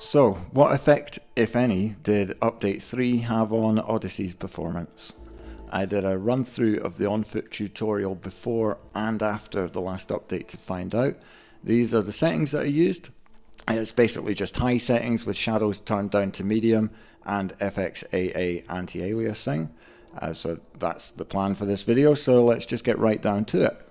So, what effect, if any, did Update 3 have on Odyssey's performance? I did a run through of the on-foot tutorial before and after the last update to find out. These are the settings that I used. It's basically just high settings with shadows turned down to medium and FXAA anti-aliasing. So that's the plan for this video, so let's just get right down to it.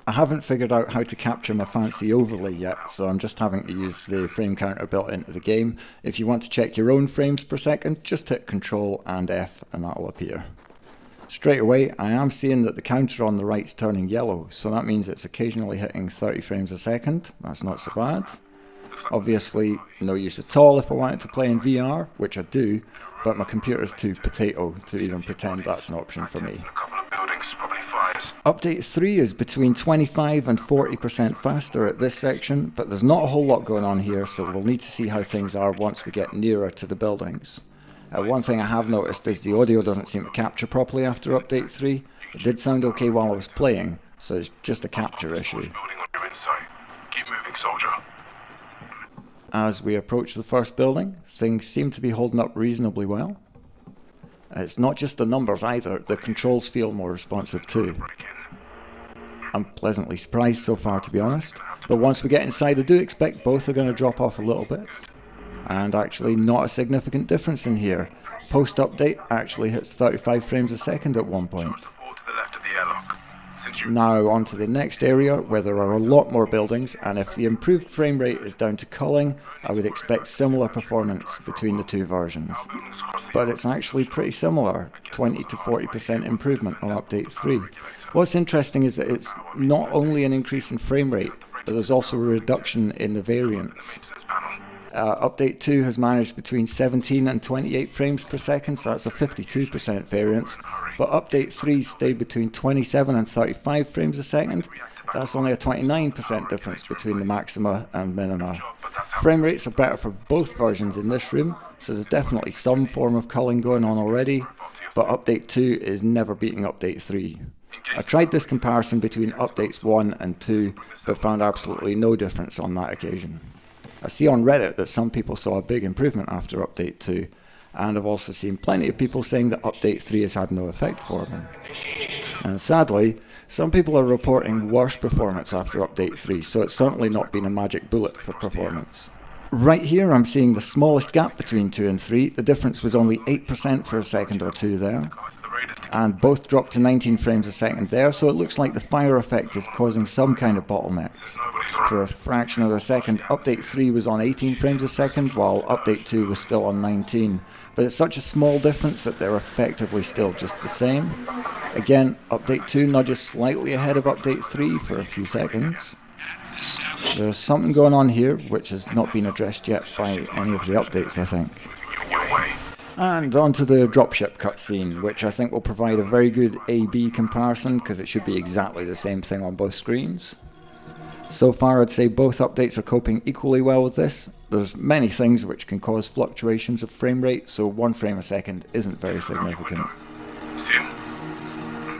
I haven't figured out how to capture my fancy overlay yet, so I'm just having to use the frame counter built into the game. If you want to check your own frames per second, just hit Ctrl and F and that'll appear. Straight away, I am seeing that the counter on the right's turning yellow, so that means it's occasionally hitting 30 frames a second. That's not so bad. Obviously, no use at all if I wanted to play in VR, which I do, but my computer's too potato to even pretend that's an option for me. Update 3 is between 25 and 40% faster at this section, but there's not a whole lot going on here, so we'll need to see how things are once we get nearer to the buildings. One thing I have noticed is the audio doesn't seem to capture properly after Update 3. It did sound okay while I was playing, so it's just a capture issue. As we approach the first building, things seem to be holding up reasonably well. It's not just the numbers either, the controls feel more responsive too. I'm pleasantly surprised so far, to be honest, but once we get inside I do expect both are going to drop off a little bit. And actually not a significant difference in here. Post-update actually hits 35 frames a second at one point. Now on to the next area where there are a lot more buildings, and if the improved frame rate is down to culling, I would expect similar performance between the two versions. But it's actually pretty similar, 20 to 40% improvement on Update 3. What's interesting is that it's not only an increase in frame rate, but there's also a reduction in the variance. Update 2 has managed between 17 and 28 frames per second, so that's a 52% variance. But Update 3 stayed between 27 and 35 frames a second. That's only a 29% difference between the maxima and minima. Frame rates are better for both versions in this room, so there's definitely some form of culling going on already. But Update 2 is never beating Update 3. I tried this comparison between Updates 1 and 2, but found absolutely no difference on that occasion. I see on Reddit that some people saw a big improvement after Update 2, and I've also seen plenty of people saying that Update 3 has had no effect for them. And sadly, some people are reporting worse performance after Update 3, so it's certainly not been a magic bullet for performance. Right here I'm seeing the smallest gap between 2 and 3, the difference was only 8% for a second or two there. And both dropped to 19 frames a second there, so it looks like the fire effect is causing some kind of bottleneck. For a fraction of a second, Update 3 was on 18 frames a second, while Update 2 was still on 19. But it's such a small difference that they're effectively still just the same. Again, Update 2 nudges slightly ahead of Update 3 for a few seconds. There's something going on here which has not been addressed yet by any of the updates, I think. And on to the dropship cutscene, which I think will provide a very good A-B comparison because it should be exactly the same thing on both screens. So far I'd say both updates are coping equally well with this. There's many things which can cause fluctuations of frame rate, so 1 frame a second isn't very significant.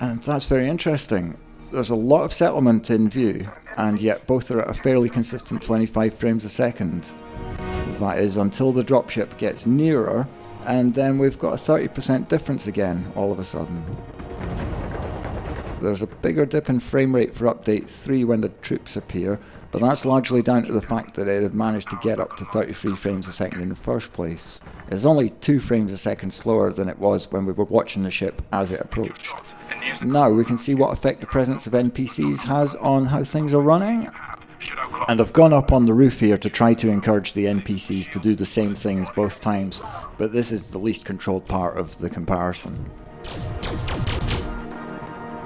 And that's very interesting. There's a lot of settlement in view, and yet both are at a fairly consistent 25 frames a second. That is until the dropship gets nearer, and then we've got a 30% difference again, all of a sudden. There's a bigger dip in frame rate for Update 3 when the troops appear, but that's largely down to the fact that it had managed to get up to 33 frames a second in the first place. It's only 2 frames a second slower than it was when we were watching the ship as it approached. Now we can see what effect the presence of NPCs has on how things are running. And I've gone up on the roof here to try to encourage the NPCs to do the same things both times, but this is the least controlled part of the comparison.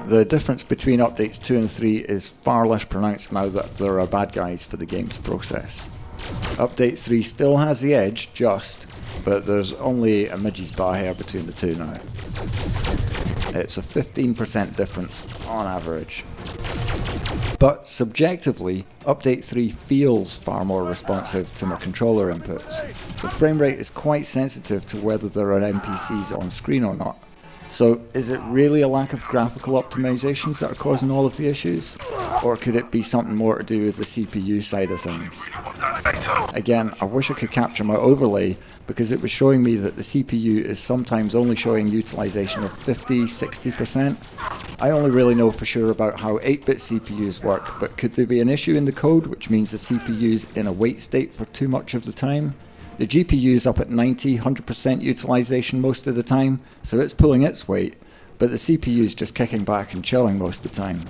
The difference between Updates 2 and 3 is far less pronounced now that there are bad guys for the game to process. Update 3 still has the edge, just, but there's only a midge's bar hair between the two now. It's a 15% difference on average. But subjectively, Update 3 feels far more responsive to my controller inputs. The frame rate is quite sensitive to whether there are NPCs on screen or not. So is it really a lack of graphical optimizations that are causing all of the issues? Or could it be something more to do with the CPU side of things? Again, I wish I could capture my overlay because it was showing me that the CPU is sometimes only showing utilization of 50–60%. I only really know for sure about how 8-bit CPUs work, but could there be an issue in the code which means the CPU's in a wait state for too much of the time? The GPU's up at 90–100% utilization most of the time, so it's pulling its weight, but the CPU's just kicking back and chilling most of the time.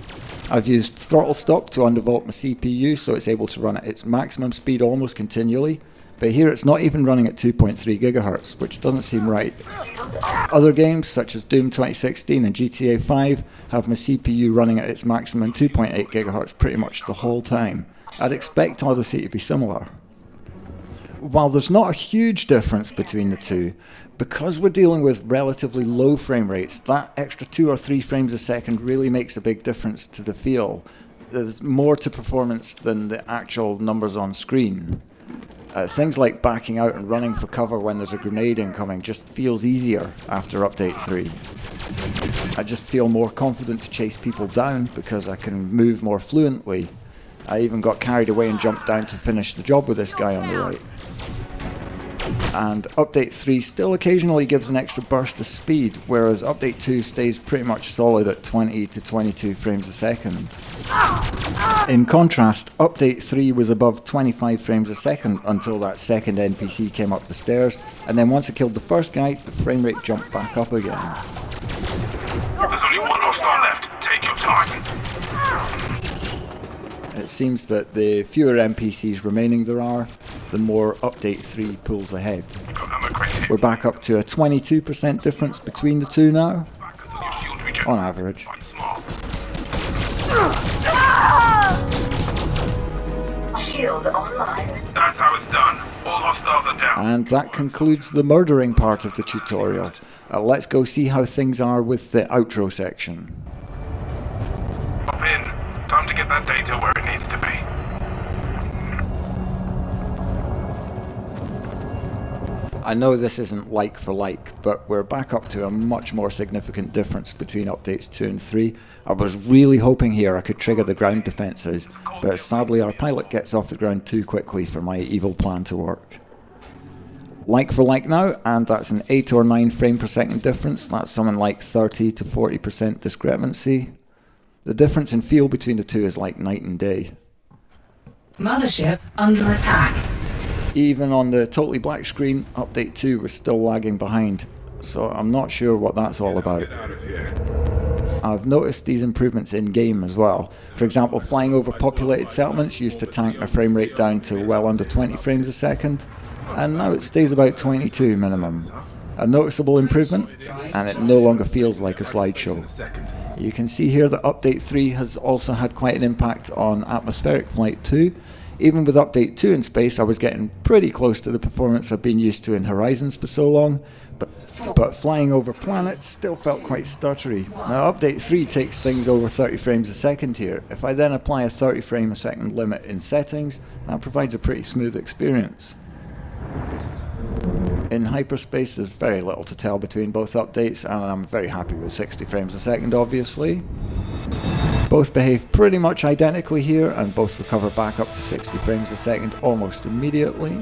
I've used throttle stop to undervolt my CPU so it's able to run at its maximum speed almost continually, but here it's not even running at 2.3 GHz, which doesn't seem right. Other games such as Doom 2016 and GTA 5 have my CPU running at its maximum 2.8 GHz pretty much the whole time. I'd expect Odyssey to be similar. While there's not a huge difference between the two, because we're dealing with relatively low frame rates, that extra 2 or 3 frames a second really makes a big difference to the feel. There's more to performance than the actual numbers on screen. Things like backing out and running for cover when there's a grenade incoming just feels easier after update 3. I just feel more confident to chase people down because I can move more fluently. I even got carried away and jumped down to finish the job with this guy on the right. And update 3 still occasionally gives an extra burst of speed, whereas update 2 stays pretty much solid at 20 to 22 frames a second. In contrast, update 3 was above 25 frames a second until that second NPC came up the stairs, and then once I killed the first guy, the frame rate jumped back up again. There's only one hostile left. Take your time. It seems that the fewer NPCs remaining there are, the more update 3 pulls ahead. We're back up to a 22% difference between the two now, on average. Shield online. That's how it's done. All hostiles are down. And that concludes the murdering part of the tutorial. Let's go see how things are with the outro section. Hop in. Time to get that data where it needs to be. I know this isn't like for like, but we're back up to a much more significant difference between updates 2 and 3. I was really hoping here I could trigger the ground defences, but sadly our pilot gets off the ground too quickly for my evil plan to work. Like for like now, and that's an 8 or 9 frame per second difference. That's something like 30 to 40% discrepancy. The difference in feel between the two is like night and day. Mothership under attack. Even on the totally black screen, update 2 was still lagging behind, so I'm not sure what that's all about. I've noticed these improvements in game as well. For example, flying over populated settlements used to tank my frame rate down to well under 20 frames a second, and now it stays about 22 minimum. A noticeable improvement, and it no longer feels like a slideshow. You can see here that update 3 has also had quite an impact on atmospheric flight too. Even with update 2 in space, I was getting pretty close to the performance I've been used to in Horizons for so long, but flying over planets still felt quite stuttery. Now update 3 takes things over 30 frames a second here. If I then apply a 30 frame a second limit in settings, that provides a pretty smooth experience. In hyperspace there's very little to tell between both updates, and I'm very happy with 60 frames a second obviously. Both behave pretty much identically here, and both recover back up to 60 frames a second almost immediately.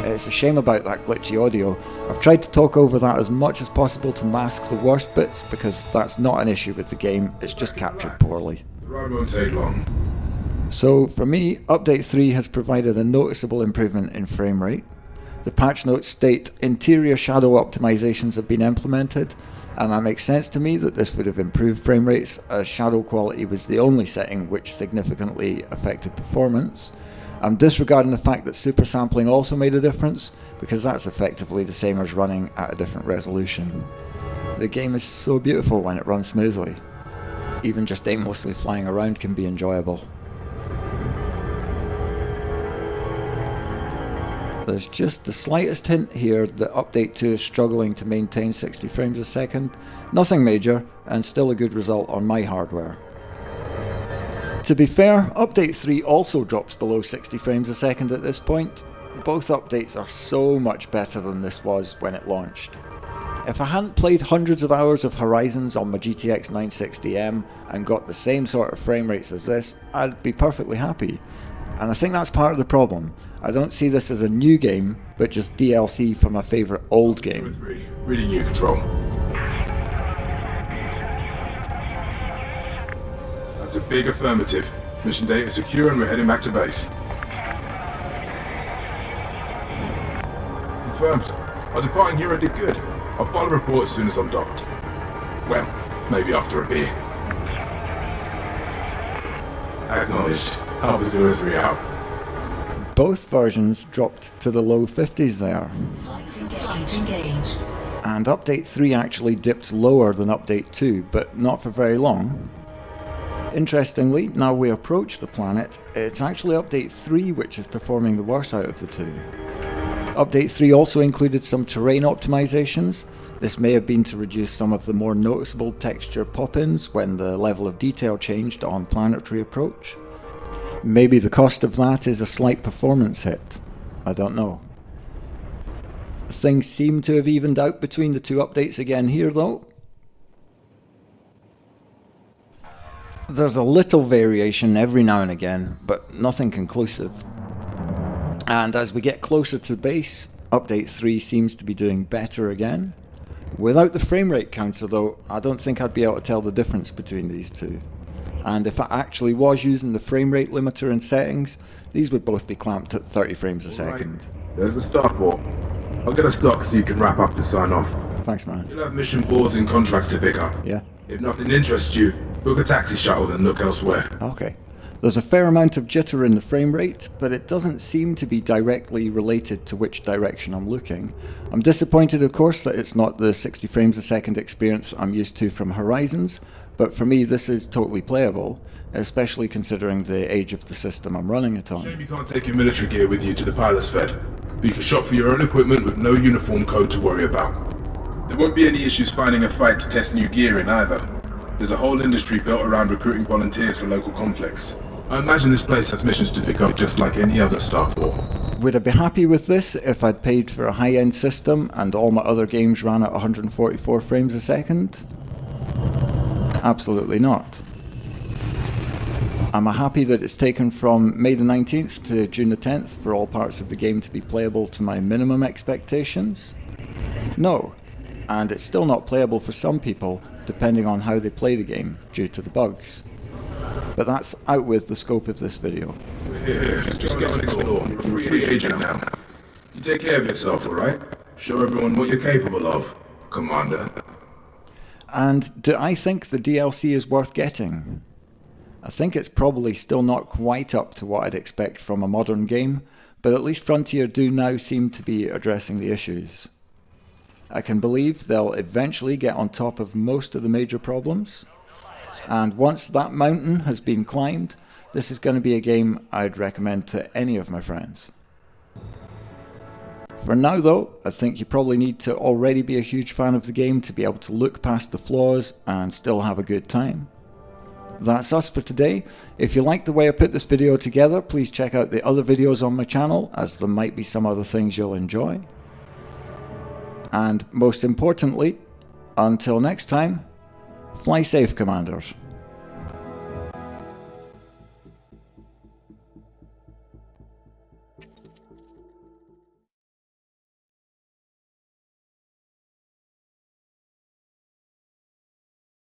It's a shame about that glitchy audio. I've tried to talk over that as much as possible to mask the worst bits, because that's not an issue with the game, it's just captured poorly. The ride won't take long. So for me, update 3 has provided a noticeable improvement in frame rate. The patch notes state interior shadow optimizations have been implemented, and that makes sense to me that this would have improved frame rates, as shadow quality was the only setting which significantly affected performance. I'm disregarding the fact that super sampling also made a difference, because that's effectively the same as running at a different resolution. The game is so beautiful when it runs smoothly. Even just aimlessly flying around can be enjoyable. There's just the slightest hint here that update 2 is struggling to maintain 60 frames a second. Nothing major, and still a good result on my hardware. To be fair, update 3 also drops below 60 frames a second at this point. Both updates are so much better than this was when it launched. If I hadn't played hundreds of hours of Horizons on my GTX 960M and got the same sort of frame rates as this, I'd be perfectly happy. And I think that's part of the problem. I don't see this as a new game, but just DLC for my favourite old game. Reading you, Control. That's a big affirmative. Mission data secure and we're heading back to base. Confirmed. Our departing hero did good. I'll file a report as soon as I'm docked. Well, maybe after a beer. Acknowledged. Alpha 03 out. Both versions dropped to the low 50s there. Flight engaged. And Update 3 actually dipped lower than Update 2, but not for very long. Interestingly, now we approach the planet, it's actually Update 3 which is performing the worst out of the two. Update 3 also included some terrain optimisations. This may have been to reduce some of the more noticeable texture pop-ins when the level of detail changed on planetary approach. Maybe the cost of that is a slight performance hit. I don't know. Things seem to have evened out between the two updates again here though. There's a little variation every now and again, but nothing conclusive. And as we get closer to base, Update 3 seems to be doing better again. Without the frame rate counter though, I don't think I'd be able to tell the difference between these two. And if I actually was using the frame rate limiter in settings, these would both be clamped at 30 frames a second. Right. There's the starport. I'll get us docked so you can wrap up and sign off. Thanks, man. You'll have mission boards and contracts to pick up. Yeah. If nothing interests you, book a taxi shuttle and look elsewhere. Okay. There's a fair amount of jitter in the frame rate, but it doesn't seem to be directly related to which direction I'm looking. I'm disappointed, of course, that it's not the 60 frames a second experience I'm used to from Horizons, but for me this is totally playable, especially considering the age of the system I'm running it on. Shame you can't take your military gear with you to the pilot's fed, but you can shop for your own equipment with no uniform code to worry about. There won't be any issues finding a fight to test new gear in either. There's a whole industry built around recruiting volunteers for local conflicts. I imagine this place has missions to pick up just like any other starport. Would I be happy with this if I'd paid for a high-end system and all my other games ran at 144 frames a second? Absolutely not. Am I happy that it's taken from May the 19th to June the 10th for all parts of the game to be playable to my minimum expectations? No. And it's still not playable for some people, depending on how they play the game, due to the bugs. But that's out with the scope of this video. We're here, just get to explore. You're a free agent now. You take care of yourself, alright? Show everyone what you're capable of, Commander. And do I think the DLC is worth getting? I think it's probably still not quite up to what I'd expect from a modern game, but at least Frontier do now seem to be addressing the issues. I can believe they'll eventually get on top of most of the major problems. And once that mountain has been climbed, this is going to be a game I'd recommend to any of my friends. For now though, I think you probably need to already be a huge fan of the game to be able to look past the flaws and still have a good time. That's us for today. If you like the way I put this video together, please check out the other videos on my channel, as there might be some other things you'll enjoy. And most importantly, until next time, fly safe, Commanders.